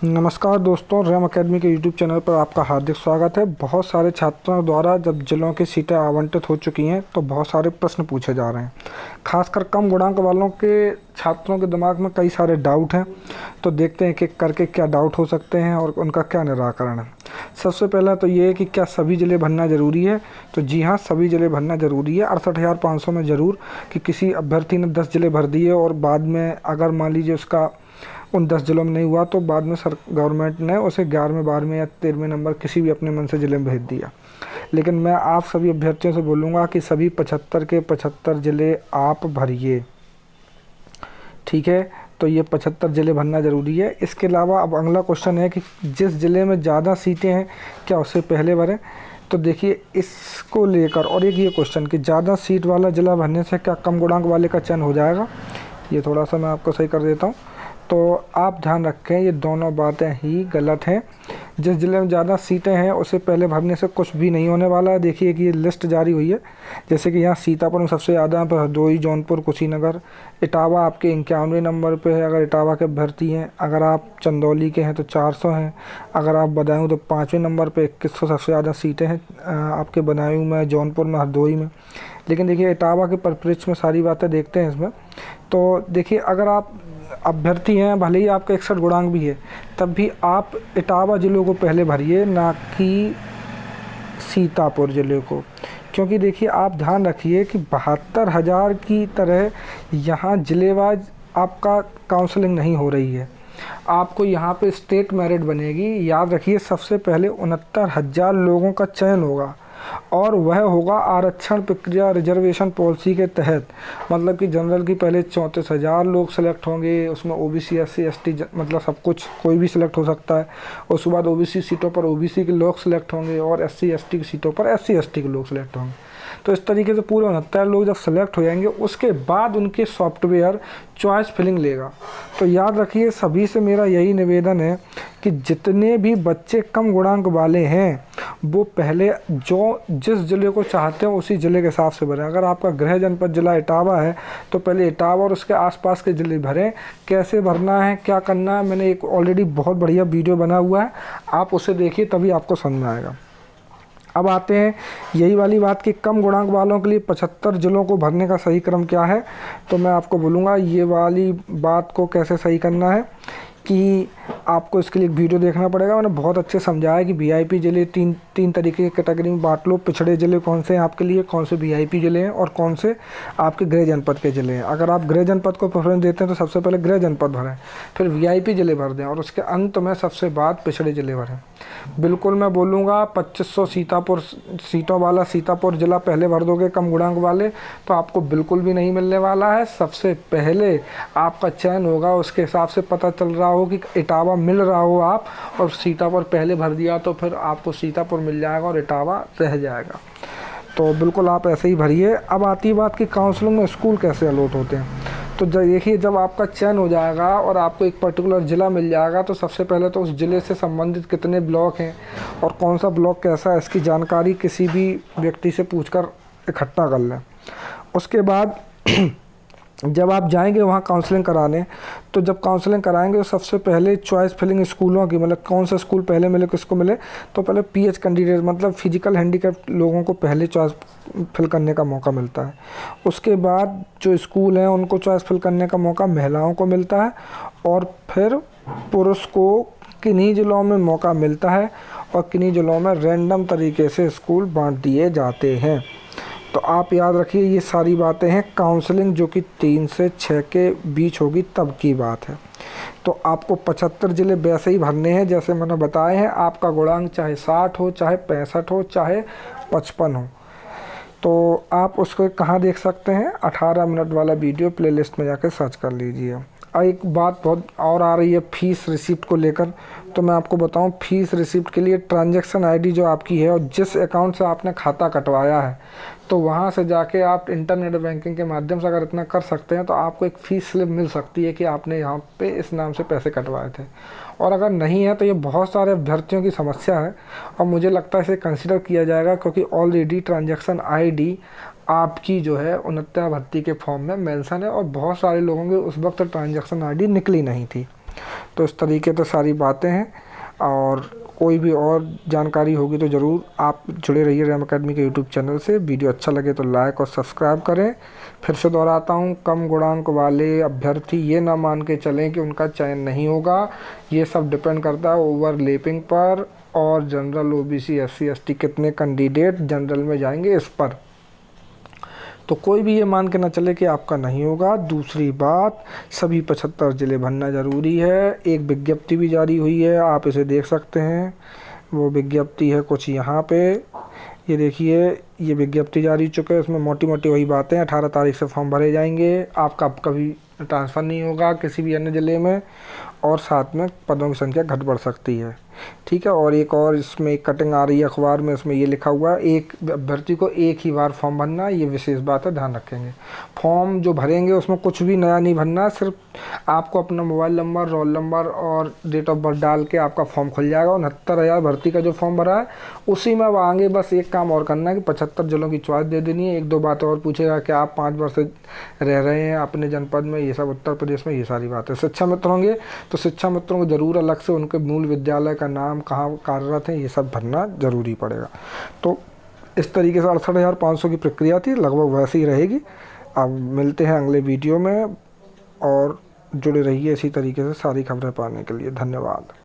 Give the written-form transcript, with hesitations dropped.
नमस्कार दोस्तों, RAM academy के यूट्यूब चैनल पर आपका हार्दिक स्वागत है। बहुत सारे छात्रों द्वारा जब जिलों की सीटें आवंटित हो चुकी हैं तो बहुत सारे प्रश्न पूछे जा रहे हैं। खासकर कम गुणांक वालों के छात्रों के दिमाग में कई सारे डाउट हैं। तो देखते हैं कि करके क्या डाउट हो सकते हैं और उनका क्या निराकरण है। सबसे पहला तो ये है कि क्या सभी ज़िले भरना ज़रूरी है। तो जी हाँ, सभी ज़िले भरना ज़रूरी है। 68,500 में ज़रूर कि किसी अभ्यर्थी ने 10 ज़िले भर दिए और बाद में अगर मान लीजिए उसका उन 10 ज़िलों में नहीं हुआ तो बाद में गवर्नमेंट ने उसे 11वें 12वें या 13वें नंबर किसी भी अपने मन से ज़िले में भेज दिया। लेकिन मैं आप सभी अभ्यर्थियों से बोलूँगा कि सभी 75 के 75 ज़िले आप भरिए, ठीक है। तो ये 75 ज़िले भरना ज़रूरी है। इसके अलावा अब अगला क्वेश्चन है कि जिस ज़िले में ज़्यादा सीटें हैं क्या उसे पहले भरें। तो देखिए, इसको लेकर और एक ये क्वेश्चन कि ज़्यादा सीट वाला ज़िला भरने से क्या कम गुणांक वाले का चयन हो जाएगा। ये थोड़ा सा मैं आपको सही कर देता हूँ। तो आप ध्यान रखें, ये दोनों बातें ही गलत हैं। जिस ज़िले में ज़्यादा सीटें हैं उसे पहले भरने से कुछ भी नहीं होने वाला है। देखिए कि ये लिस्ट जारी हुई है, जैसे कि यहाँ सीतापुर में सबसे ज़्यादा है, पर हरदोई, जौनपुर, कुशीनगर। इटावा आपके 91वें नंबर पे है अगर इटावा के अभ्यर्थी हैं। अगर आप चंदौली के हैं तो 400 हैं। अगर आप बदायूं तो 5वें नंबर पे 2100 सबसे ज़्यादा सीटें हैं आपके बदायूं में, जौनपुर में, हरदोई में। लेकिन देखिए, इटावा के परिप्रेक्ष्य में सारी बातें देखते हैं इसमें। तो देखिए, अगर आप अभ्यर्थी हैं, भले ही आपका 61 गुणांक भी है, तब भी आप इटावा ज़िलों को पहले भरिए, ना कि सीतापुर ज़िले को। क्योंकि देखिए, आप ध्यान रखिए कि 72,000 की तरह यहाँ ज़िलेवार आपका काउंसलिंग नहीं हो रही है। आपको यहाँ पे स्टेट मेरिट बनेगी। याद रखिए, सबसे पहले 69,000 लोगों का चयन होगा और वह होगा आरक्षण प्रक्रिया रिजर्वेशन पॉलिसी के तहत। मतलब कि जनरल की पहले 34,000 लोग सेलेक्ट होंगे, उसमें ओबीसी, एससी, एसटी, मतलब सब कुछ कोई भी सिलेक्ट हो सकता है। उसके बाद ओबीसी सीटों पर ओबीसी के लोग सेलेक्ट होंगे और एससी एसटी की सीटों पर एससी एसटी के लोग सेलेक्ट होंगे। तो इस तरीके से पूरे 69 लोग जब सेलेक्ट हो जाएंगे, उसके बाद उनके सॉफ्टवेयर चॉइस फिलिंग लेगा। तो याद रखिए, सभी से मेरा यही निवेदन है कि जितने भी बच्चे कम गुणांक वाले हैं वो पहले जो जिस ज़िले को चाहते हैं उसी ज़िले के हिसाब से भरें। अगर आपका गृह जनपद ज़िला इटावा है तो पहले इटावा और उसके आसपास के ज़िले भरें। कैसे भरना है, क्या करना है, मैंने एक ऑलरेडी बहुत बढ़िया वीडियो बना हुआ है, आप उसे देखिए, तभी आपको समझ में आएगा। अब आते हैं यही वाली बात कि कम गुणांक वालों के लिए 75 ज़िलों को भरने का सही क्रम क्या है। तो मैं आपको बोलूँगा ये वाली बात को कैसे सही करना है कि आपको इसके लिए एक वीडियो देखना पड़ेगा। मैंने बहुत अच्छे समझाया कि वीआईपी ज़िले तीन तरीके की कैटेगरी में बांट लो। पिछड़े ज़िले कौन से हैं आपके लिए, कौन से वीआईपी ज़िले हैं और कौन से आपके गृह जनपद के ज़िले हैं। अगर आप गृह जनपद को प्रेफरेंस देते हैं तो सबसे पहले गृह जनपद भरें, फिर वीआईपी ज़िले भर दें और उसके अंत में सबसे बाद पिछड़े ज़िले भरें। बिल्कुल मैं बोलूँगा 2500 सीटों वाला सीतापुर ज़िला पहले भर दोगे कम गुणांक वाले, तो आपको बिल्कुल भी नहीं मिलने वाला है। सबसे पहले आपका चयन होगा, उसके हिसाब से पता चल रहा हो कि इटावा मिल रहा हो आप और सीतापुर पहले भर दिया तो फिर आपको सीतापुर मिल जाएगा और इटावा रह जाएगा। तो बिल्कुल आप ऐसे ही भरिए। अब आती है बात कि काउंसलिंग में स्कूल कैसे अलॉट होते हैं। तो देखिए, जब आपका चयन हो जाएगा और आपको एक पर्टिकुलर ज़िला मिल जाएगा तो सबसे पहले तो उस ज़िले से संबंधित कितने ब्लॉक हैं और कौन सा ब्लॉक कैसा है, इसकी जानकारी किसी भी व्यक्ति से पूछकर इकट्ठा कर लें। उसके बाद जब आप जाएंगे वहाँ काउंसलिंग कराने, तो जब काउंसलिंग कराएंगे तो सबसे पहले चॉइस फिलिंग स्कूलों की, मतलब कौन सा स्कूल पहले मिले किसको मिले, तो पहले पीएच कैंडिडेट मतलब फिजिकल हैंडीकैप लोगों को पहले चॉइस फिल करने का मौका मिलता है। उसके बाद जो स्कूल हैं उनको चॉइस फिल करने का मौका महिलाओं को मिलता है और फिर पुरुष को किन्हीं ज़िलों में मौका मिलता है और किन्हीं ज़िलों में रैंडम तरीके से स्कूल बाँट दिए जाते हैं। तो आप याद रखिए, ये सारी बातें हैं। काउंसलिंग जो कि 3 से 6 के बीच होगी तब की बात है। तो आपको 75 ज़िले वैसे ही भरने हैं जैसे मैंने बताए हैं। आपका गुणांक चाहे 60 हो, चाहे 65 हो, चाहे 55 हो। तो आप उसको कहाँ देख सकते हैं, 18 मिनट वाला वीडियो प्लेलिस्ट में जाकर सर्च कर लीजिए। और एक बात बहुत और आ रही है फ़ीस रिसिप्ट को लेकर। तो मैं आपको बताऊं, फ़ीस रिसिप्ट के लिए ट्रांजैक्शन आईडी जो आपकी है और जिस अकाउंट से आपने खाता कटवाया है, तो वहाँ से जाके आप इंटरनेट बैंकिंग के माध्यम से अगर इतना कर सकते हैं तो आपको एक फ़ीस स्लिप मिल सकती है कि आपने यहाँ पे इस नाम से पैसे कटवाए थे। और अगर नहीं है तो ये बहुत सारे अभ्यर्थियों की समस्या है और मुझे लगता है इसे कंसिडर किया जाएगा, क्योंकि ऑलरेडी ट्रांजैक्शन आईडी आपकी जो है 69 भर्ती के फॉर्म में मेंशन है और बहुत सारे लोगों के उस वक्त ट्रांजैक्शन आईडी निकली नहीं थी। तो इस तरीके से सारी बातें हैं, और कोई भी और जानकारी होगी तो ज़रूर आप जुड़े रहिए रैम अकेडमी के यूट्यूब चैनल से। वीडियो अच्छा लगे तो लाइक और सब्सक्राइब करें। फिर से दोहराता हूँ, कम गुणांक वाले अभ्यर्थी ये ना मान के चलें कि उनका चयन नहीं होगा। ये सब डिपेंड करता है ओवरलैपिंग पर और जनरल, ओबीसी, एससी, एसटी कितने कैंडिडेट जनरल में जाएंगे इस पर। तो कोई भी ये मान के ना चले कि आपका नहीं होगा। दूसरी बात, सभी 75 ज़िले भरना ज़रूरी है। एक विज्ञप्ति भी जारी हुई है, आप इसे देख सकते हैं। वो विज्ञप्ति है कुछ यहाँ पे, ये देखिए, ये विज्ञप्ति जारी चुके हैं। उसमें मोटी मोटी वही बातें, 18 तारीख से फॉर्म भरे जाएंगे। आपका कभी ट्रांसफ़र नहीं होगा किसी भी अन्य ज़िले में, और साथ में पदों की संख्या घट बढ़ सकती है। ठीक है। और एक और इसमें एक कटिंग आ रही है अखबार में, उसमें ये लिखा हुआ है एक अभ्यर्थी को एक ही बार फॉर्म भरना है। ये विशेष बात है, ध्यान रखेंगे। फॉर्म जो भरेंगे उसमें कुछ भी नया नहीं भरना है, सिर्फ आपको अपना मोबाइल नंबर, रोल नंबर और डेट ऑफ बर्थ डाल के आपका फॉर्म खुल जाएगा। 69,000 भर्ती का जो फॉर्म भरा है उसी में अब आगे बस एक काम और करना है कि 75 जिलों की चॉइस दे देनी है। एक दो बातें और पूछेगा कि आप 5 वर्ष से रह रहे हैं अपने जनपद में, ये सब उत्तर प्रदेश में, ये सारी बातें। शिक्षा मित्र होंगे तो शिक्षा मित्रों को ज़रूर अलग से उनके मूल विद्यालय का नाम, कहाँ कार्यरत हैं, ये सब भरना ज़रूरी पड़ेगा। तो इस तरीके से 68,500 की प्रक्रिया थी, लगभग वैसे ही रहेगी। अब मिलते हैं अगले वीडियो में, और जुड़े रहिए इसी तरीके से सारी खबरें पाने के लिए। धन्यवाद।